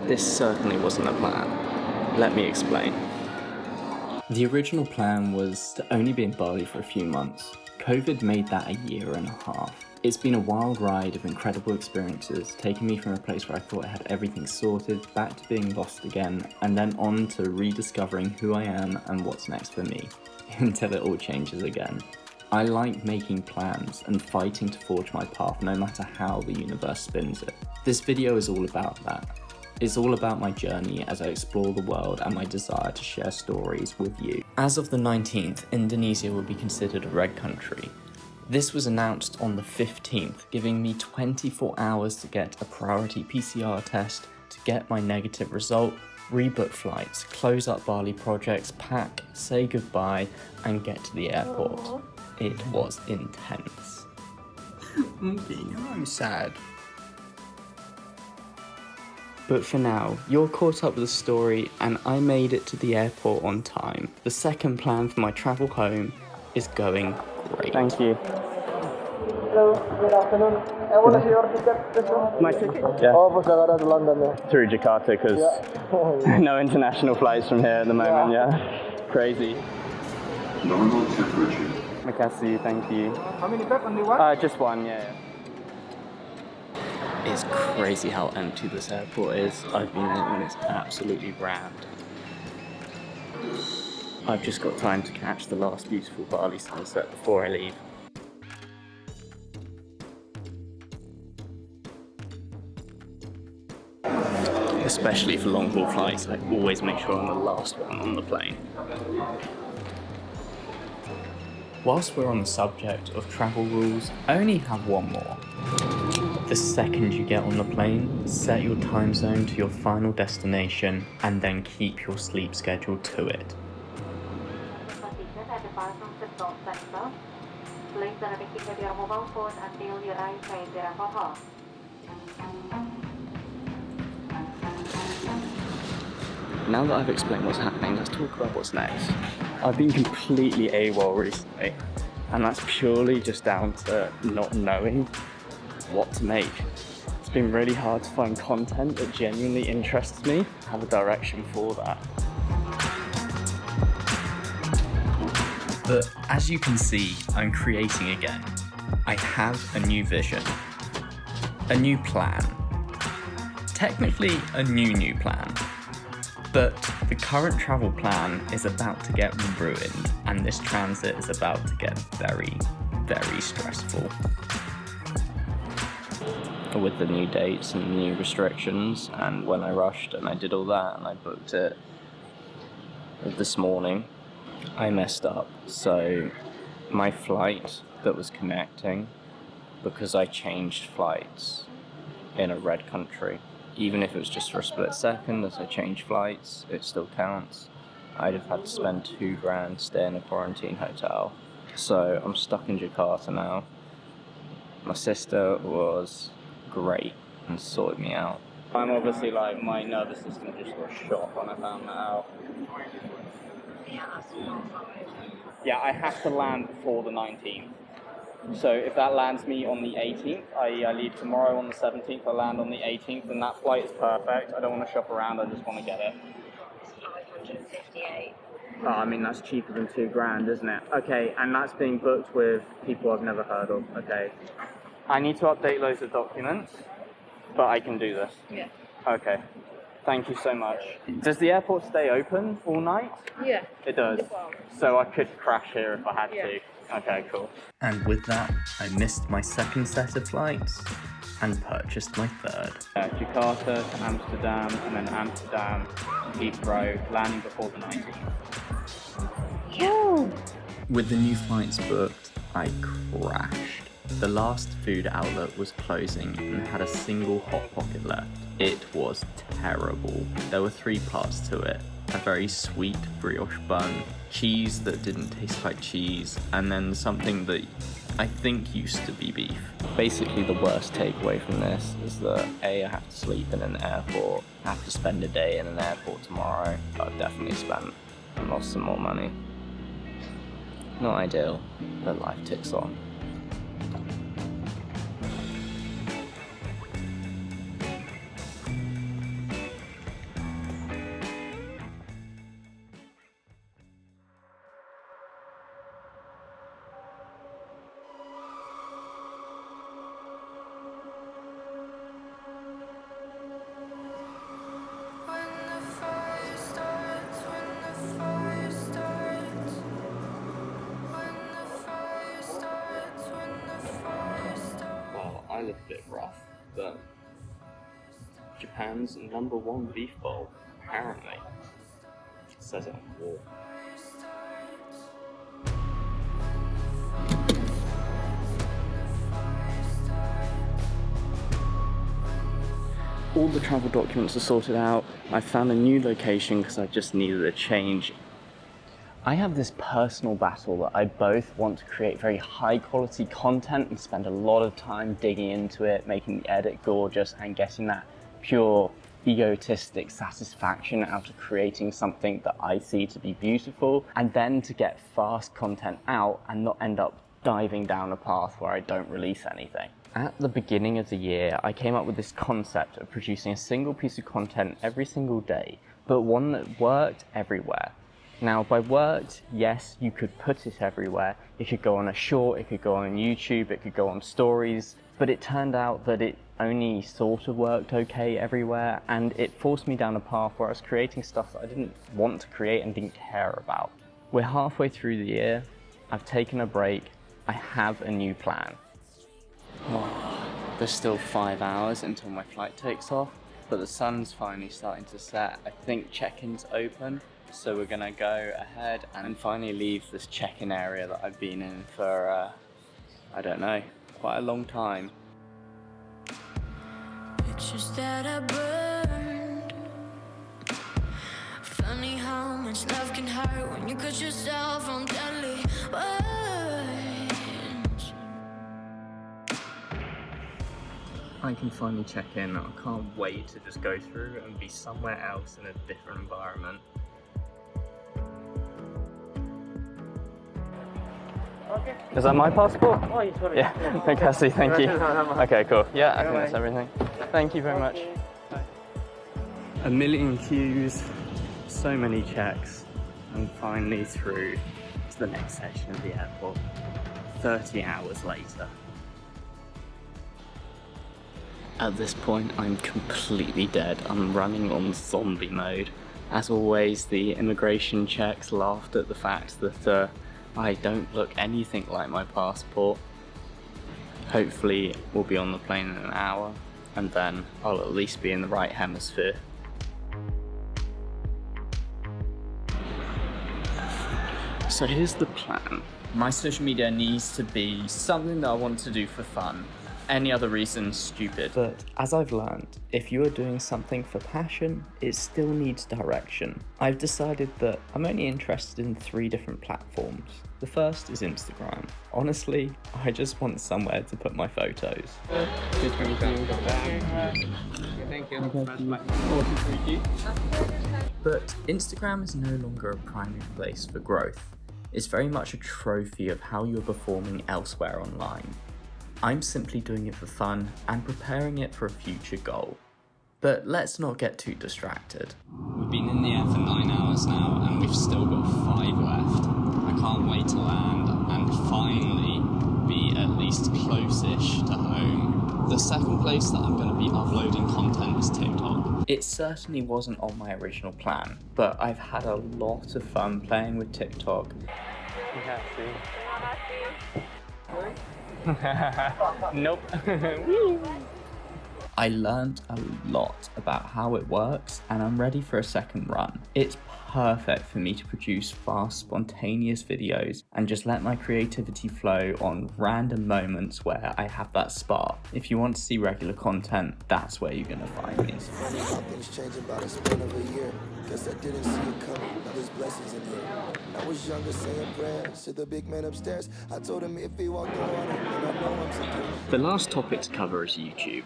This certainly wasn't a plan. Let me explain. The original plan was to only be in Bali for a few months. COVID made that a year and a half. It's been a wild ride of incredible experiences, taking me from a place where I thought I had everything sorted, back to being lost again, and then on to rediscovering who I am and what's next for me, until it all changes again. I like making plans and fighting to forge my path no matter how the universe spins it. This video is all about that. It's all about my journey as I explore the world and my desire to share stories with you. As of the 19th, Indonesia will be considered a red country. This was announced on the 15th, giving me 24 hours to get a priority PCR test, to get my negative result, rebook flights, close up Bali projects, pack, say goodbye, and get to the airport. Aww. It was intense. Okay, now I'm sad. But for now, you're caught up with the story and I made it to the airport on time. The second plan for my travel home is going great. Thank you. Hello, good afternoon. And what is your ticket, this one? My ticket? Yeah. Oh, for Jakarta to London, yeah. Through Jakarta, because no international flights from here at the moment, yeah. Crazy. Normal temperature. Makasih, thank you. How many bags? Only one? Just one, yeah. It's crazy how empty this airport is. I've been in it and it's absolutely rammed. I've just got time to catch the last beautiful Bali sunset before I leave. Especially for long haul flights, I always make sure I'm the last one on the plane. Whilst we're on the subject of travel rules, I only have one more. The second you get on the plane, set your time zone to your final destination and then keep your sleep schedule to it. Position at the bathroom control center. Please do not keep your mobile phone until you arrive at the alcohol. Now that I've explained what's happening, let's talk about what's next. I've been completely AWOL recently, and that's purely just down to not knowing what to make. It's been really hard to find content that genuinely interests me, have a direction for that. But as you can see, I'm creating again. I have a new vision, a new plan. Technically a new plan. But the current travel plan is about to get ruined, and this transit is about to get very, very stressful. With the new dates and new restrictions, and when I rushed and I did all that and I booked it this morning, I messed up. So my flight that was connecting, because I changed flights in a red country, even if it was just for a split second as I changed flights, it still counts. I'd have had to spend $2,000 staying in a quarantine hotel. So I'm stuck in Jakarta now. My sister was great and sorted me out. I'm obviously like, my nervous system just got shot when I found that out. Yeah, I have to land before the 19th. So if that lands me on the 18th, I leave tomorrow on the 17th, I land on the 18th, and that flight is perfect. I don't want to shop around, I just want to get it. 558. Oh, I mean, that's cheaper than $2,000, isn't it? Okay, and that's being booked with people I've never heard of. Okay. I need to update loads of documents, but I can do this. Yeah. Okay. Thank you so much. Does the airport stay open all night? Yeah. It does. So I could crash here if I had to. Okay, cool. And with that, I missed my second set of flights and purchased my third. Jakarta to Amsterdam, and then Amsterdam to Heathrow, landing before the 19th. Yo! With the new flights booked, I crashed. The last food outlet was closing and had a single Hot Pocket left. It was terrible. There were 3 parts to it. A very sweet brioche bun, cheese that didn't taste like cheese, and then something that I think used to be beef. Basically the worst takeaway from this is that A, I have to sleep in an airport, I have to spend a day in an airport tomorrow. I've definitely spent and lost some more money. Not ideal, but life ticks on. but Japan's #1 beef bowl, apparently. It says it on the wall. All the travel documents are sorted out. I found a new location because I just needed a change. I have this personal battle that I both want to create very high quality content and spend a lot of time digging into it, making the edit gorgeous and getting that pure egotistic satisfaction out of creating something that I see to be beautiful, and then to get fast content out and not end up diving down a path where I don't release anything. At the beginning of the year, I came up with this concept of producing a single piece of content every single day, but one that worked everywhere. Now, by worked, yes, you could put it everywhere. It could go on a short, it could go on YouTube, it could go on stories, but it turned out that it only sort of worked okay everywhere, and it forced me down a path where I was creating stuff that I didn't want to create and didn't care about. We're halfway through the year, I've taken a break, I have a new plan. There's still 5 hours until my flight takes off, but the sun's finally starting to set. I think check-in's open, so we're gonna go ahead and finally leave this check-in area that I've been in for, I don't know, quite a long time. Pictures that I burned. Funny how much love can hurt when you cut yourself on deadly words. I can finally check in. I can't wait to just go through and be somewhere else in a different environment. Okay. Is that my passport? Oh, it's sorry. Yeah, okay, I see, thank you. Okay, cool. Yeah, I think that's everything. Thank you very much. A million queues, so many checks, and finally through to the next section of the airport, 30 hours later. At this point, I'm completely dead. I'm running on zombie mode. As always, the immigration checks laughed at the fact that I don't look anything like my passport. Hopefully, we'll be on the plane in an hour, and then I'll at least be in the right hemisphere. So here's the plan. My social media needs to be something that I want to do for fun. Any other reason, stupid. But as I've learned, if you are doing something for passion, it still needs direction. I've decided that I'm only interested in 3 different platforms. The first is Instagram. Honestly, I just want somewhere to put my photos. Thank you. But Instagram is no longer a primary place for growth. It's very much a trophy of how you're performing elsewhere online. I'm simply doing it for fun and preparing it for a future goal. But let's not get too distracted. We've been in the air for 9 hours now and we've still got 5 left. I can't wait to land and finally be at least close-ish to home. The second place that I'm going to be uploading content is TikTok. It certainly wasn't on my original plan, but I've had a lot of fun playing with TikTok. Nope. I learned a lot about how it works and I'm ready for a second run. It's perfect for me to produce fast, spontaneous videos and just let my creativity flow on random moments where I have that spark. If you want to see regular content, that's where you're gonna find me. Funny how things change about a span of a year. Guess I didn't see it coming. Now there's blessings in here. I was younger saying prayers to the big man upstairs. I told him if he walked on it, then I know I'm secure. The last topic to cover is YouTube.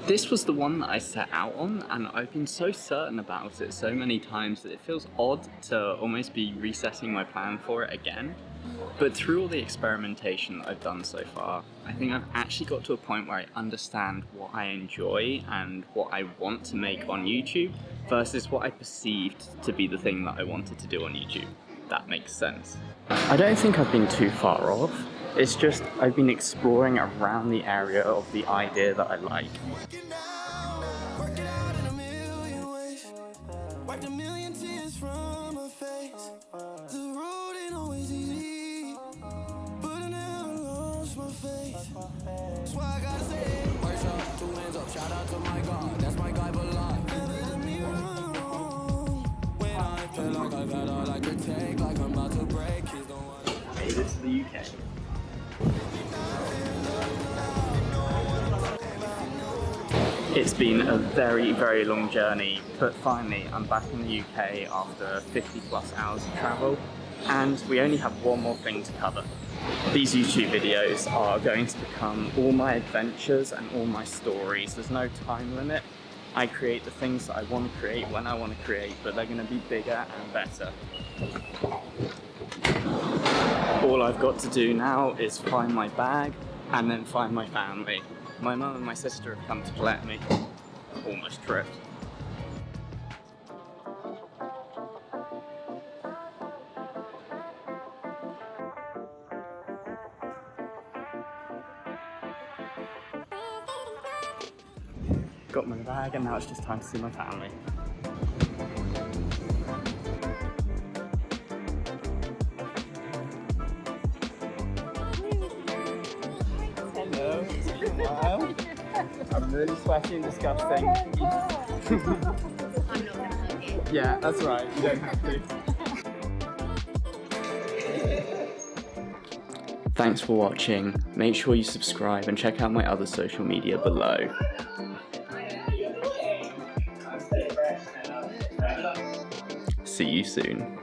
This was the one that I set out on, and I've been so certain about it so many times that it feels odd to almost be resetting my plan for it again. But through all the experimentation that I've done so far, I think I've actually got to a point where I understand what I enjoy and what I want to make on YouTube versus what I perceived to be the thing that I wanted to do on YouTube. That makes sense. I don't think I've been too far off. It's just I've been exploring around the area of the idea that I like. Work it out in a million ways. Wiped a million tears from my face. The road ain't always easy, but I never lost my faith. That's why I gotta say, works on 2 Shout out to my God, that's my guy for life. Never did me wrong. When I feel like I've had all I could take, like I'm about to break, he's the one. Made it to the UK. It's been a very, very long journey, but finally I'm back in the UK after 50 plus hours of travel, and we only have one more thing to cover. These YouTube videos are going to become all my adventures and all my stories. There's no time limit. I create the things that I want to create when I want to create, but they're going to be bigger and better. All I've got to do now is find my bag and then find my family. My mum and my sister have come to collect me. Almost tripped. Got my bag and now it's just time to see my family. Hello, it's been a while. I'm really sweaty and disgusting. I'm not gonna hug you. Yeah, that's right, you don't have to. Thanks for watching. Make sure you subscribe and check out my other social media below. See you soon.